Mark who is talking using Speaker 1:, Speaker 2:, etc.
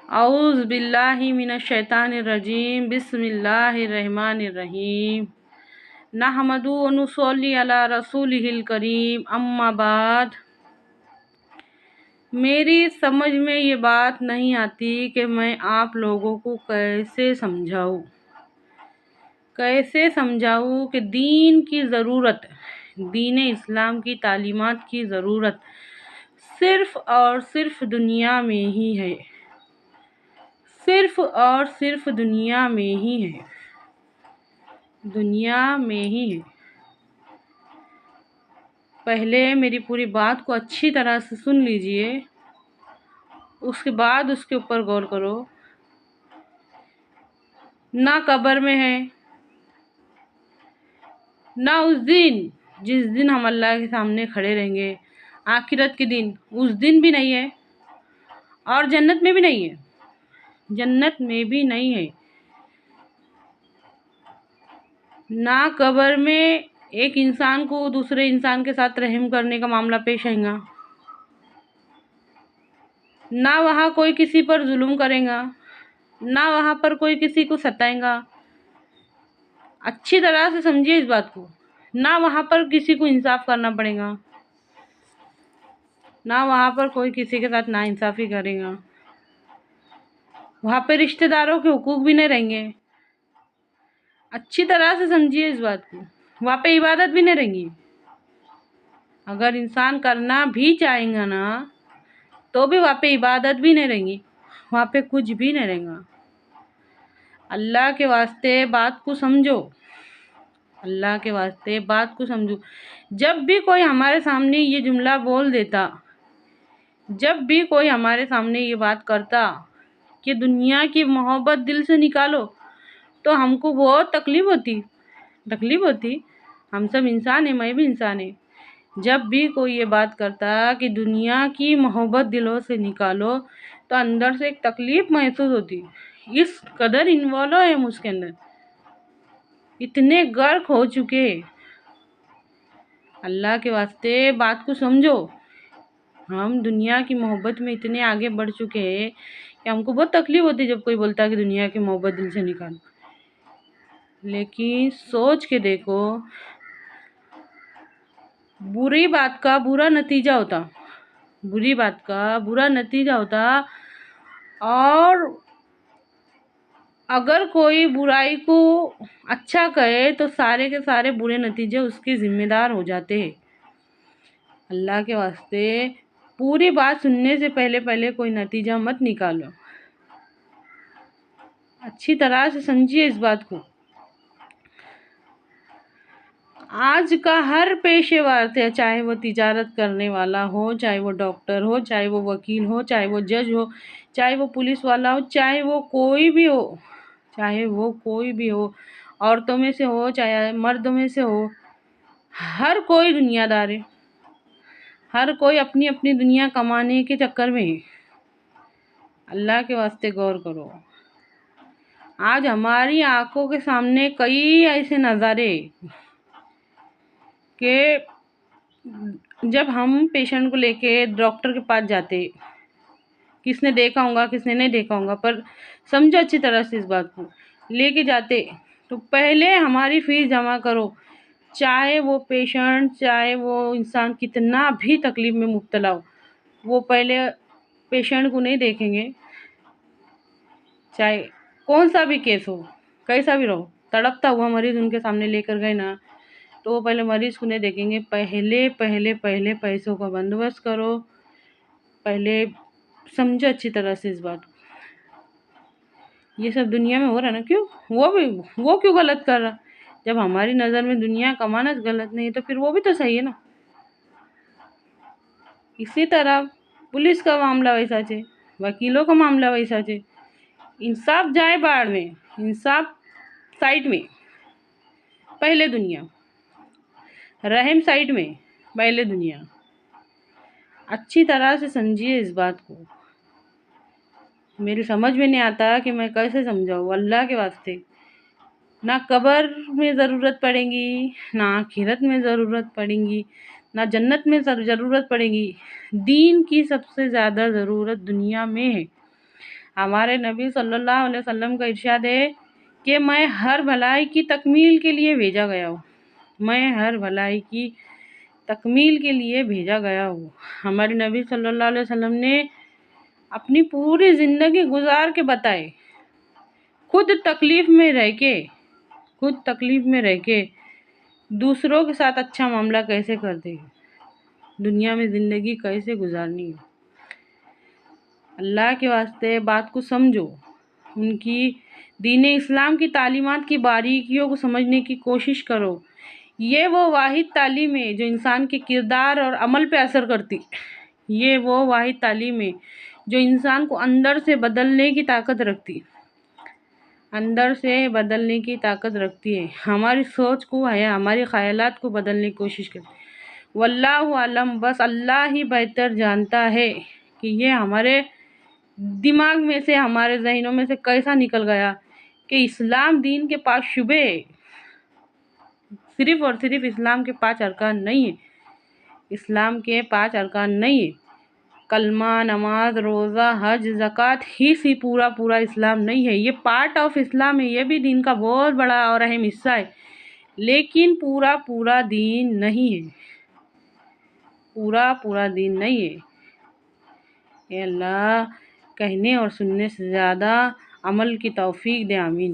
Speaker 1: اعوذ باللہ من الشیطان الرجیم بسم اللہ الرحمن الرحیم نحمدہ و نصلی علی رسولہ الکریم اما بعد۔ میری سمجھ میں یہ بات نہیں آتی کہ میں آپ لوگوں کو کیسے سمجھاؤں کہ دین کی ضرورت، دین اسلام کی تعلیمات کی ضرورت صرف اور صرف دنیا میں ہی ہے، صرف اور صرف دنیا میں ہی ہے، دنیا میں ہی ہے۔ پہلے میری پوری بات کو اچھی طرح سے سن لیجئے، اس کے بعد اس کے اوپر غور کرو۔ نہ قبر میں ہے، نہ اس دن جس دن ہم اللہ کے سامنے کھڑے رہیں گے، آخرت کے دن، اس دن بھی نہیں ہے، اور جنت میں بھی نہیں ہے، جنت میں بھی نہیں ہے۔ نہ قبر میں ایک انسان کو دوسرے انسان کے ساتھ رحم کرنے کا معاملہ پیش آئے گا، نہ وہاں کوئی کسی پر ظلم کرے گا، نہ وہاں پر کوئی کسی کو ستائے گا۔ اچھی طرح سے سمجھیے اس بات کو، نہ وہاں پر کسی کو انصاف کرنا پڑے گا، نہ وہاں پر کوئی کسی کے ساتھ ناانصافی کرے گا، وہاں پہ رشتہ داروں کے حقوق بھی نہیں رہیں گے۔ اچھی طرح سے سمجھیے اس بات کو، وہاں پہ عبادت بھی نہیں رہیں گی۔ اگر انسان کرنا بھی چاہیں گا نا تو بھی وہاں پہ عبادت بھی نہیں رہیں گی، وہاں پہ کچھ بھی نہیں رہیں گا۔ اللہ کے واسطے بات کو سمجھو، اللہ کے واسطے بات کو سمجھو۔ جب بھی کوئی ہمارے سامنے یہ جملہ بول دیتا، جب بھی کوئی ہمارے سامنے یہ بات کرتا کہ دنیا کی محبت دل سے نکالو، تو ہم کو بہت تکلیف ہوتی۔ ہم سب انسان ہیں، میں بھی انسان ہیں۔ جب بھی کوئی یہ بات کرتا کہ دنیا کی محبت دلوں سے نکالو، تو اندر سے ایک تکلیف محسوس ہوتی۔ اس قدر انوالو ہے ہم اس کے اندر، اتنے غرق ہو چکے۔ اللہ کے واسطے بات کو سمجھو۔ ہم دنیا کی محبت میں اتنے آگے بڑھ چکے ہیں کہ ہم کو بہت تکلیف ہوتی جب کوئی بولتا کہ دنیا کی محبت دل سے نکالو۔ لیکن سوچ کے دیکھو، بری بات کا برا نتیجہ ہوتا، بری بات کا برا نتیجہ ہوتا، اور اگر کوئی برائی کو اچھا کہے تو سارے کے سارے برے نتیجے اس کے ذمہ دار ہو جاتے ہیں۔ اللہ کے واسطے پوری بات سننے سے پہلے کوئی نتیجہ مت نکالو، اچھی طرح سے سمجھیے اس بات کو۔ آج کا ہر پیشے ور، چاہے وہ تجارت کرنے والا ہو، چاہے وہ ڈاکٹر ہو، چاہے وہ وکیل ہو، چاہے وہ جج ہو، چاہے وہ پولیس والا ہو، چاہے وہ کوئی بھی ہو، عورتوں میں سے ہو چاہے مردوں میں سے ہو، ہر کوئی دنیا دار ہے، ہر کوئی اپنی اپنی دنیا کمانے کے چکر میں ہے۔ اللہ کے واسطے غور کرو۔ آج ہماری آنکھوں کے سامنے کئی ایسے نظارے کہ جب ہم پیشنٹ کو لے کے ڈاکٹر کے پاس جاتے، کس نے دیکھا ہوگا کس نے نہیں دیکھا ہوگا، پر سمجھو اچھی طرح سے اس بات کو، لے کے جاتے تو پہلے ہماری فیس جمع کرو، چاہے وہ پیشنٹ، چاہے وہ انسان کتنا بھی تکلیف میں مبتلا ہو، وہ پہلے پیشنٹ کو نہیں دیکھیں گے، چاہے کون سا بھی کیس ہو، کیسا بھی رہو، تڑپتا ہوا مریض ان کے سامنے لے کر گئے نا، تو وہ پہلے مریض کو نہیں دیکھیں گے، پہلے پیسوں کا بندوبست کرو، پہلے سمجھو اچھی طرح سے اس بات کو۔ یہ سب دنیا میں ہو رہا ہے نا، کیوں وہ کیوں غلط کر رہا؟ جب ہماری نظر میں دنیا کمانا غلط نہیں تو پھر وہ بھی تو صحیح ہے نا۔ اسی طرح پولیس کا معاملہ ویسا ہے، وکیلوں کا معاملہ ویسا ہے۔ انصاف جائے باڑ میں، انصاف سائٹ میں پہلے دنیا، رحم سائٹ میں پہلے دنیا۔ اچھی طرح سے سمجھیے اس بات کو، میری سمجھ میں نہیں آتا کہ میں کیسے سمجھاؤں۔ اللہ کے واسطے نہ قبر میں ضرورت پڑے گی، نہ آخرت میں ضرورت پڑے گی، نہ جنت میں ضرورت پڑے گی، دین کی سب سے زیادہ ضرورت دنیا میں ہے۔ ہمارے نبی صلی اللہ علیہ وسلم کا ارشاد ہے کہ میں ہر بھلائی کی تکمیل کے لیے بھیجا گیا ہوں، میں ہر بھلائی کی تکمیل کے لیے بھیجا گیا ہوں۔ ہمارے نبی صلی اللہ علیہ وسلم نے اپنی پوری زندگی گزار کے بتائے، خود تکلیف میں رہ کے دوسروں کے ساتھ اچھا معاملہ کیسے کرتے ہیں، دنیا میں زندگی کیسے گزارنی ہے۔ اللہ کے واسطے بات کو سمجھو، ان کی دین اسلام کی تعلیمات کی باریکیوں کو سمجھنے کی کوشش کرو۔ یہ وہ واحد تعلیم ہے جو انسان کے کردار اور عمل پہ اثر کرتی، یہ وہ واحد تعلیم ہے جو انسان کو اندر سے بدلنے کی طاقت رکھتی، ہماری سوچ کو ہمارے خیالات کو بدلنے کی کوشش کرتی۔ واللہ عالم، بس اللہ ہی بہتر جانتا ہے کہ یہ ہمارے دماغ میں سے، ہمارے ذہنوں میں سے کیسا نکل گیا کہ اسلام دین کے 5 شعبے ہیں، صرف اور صرف اسلام کے 5 ارکان نہیں ہیں، اسلام کے 5 ارکان نہیں ہیں، کلمہ، نماز، روزہ، حج، زکوٰۃ ہی سے پورا اسلام نہیں ہے، یہ پارٹ آف اسلام ہے، یہ بھی دین کا بہت بڑا اور اہم حصہ ہے، لیکن پورا دین نہیں ہے، پورا دین نہیں ہے۔ اے اللہ کہنے اور سننے سے زیادہ عمل کی توفیق دے، آمین۔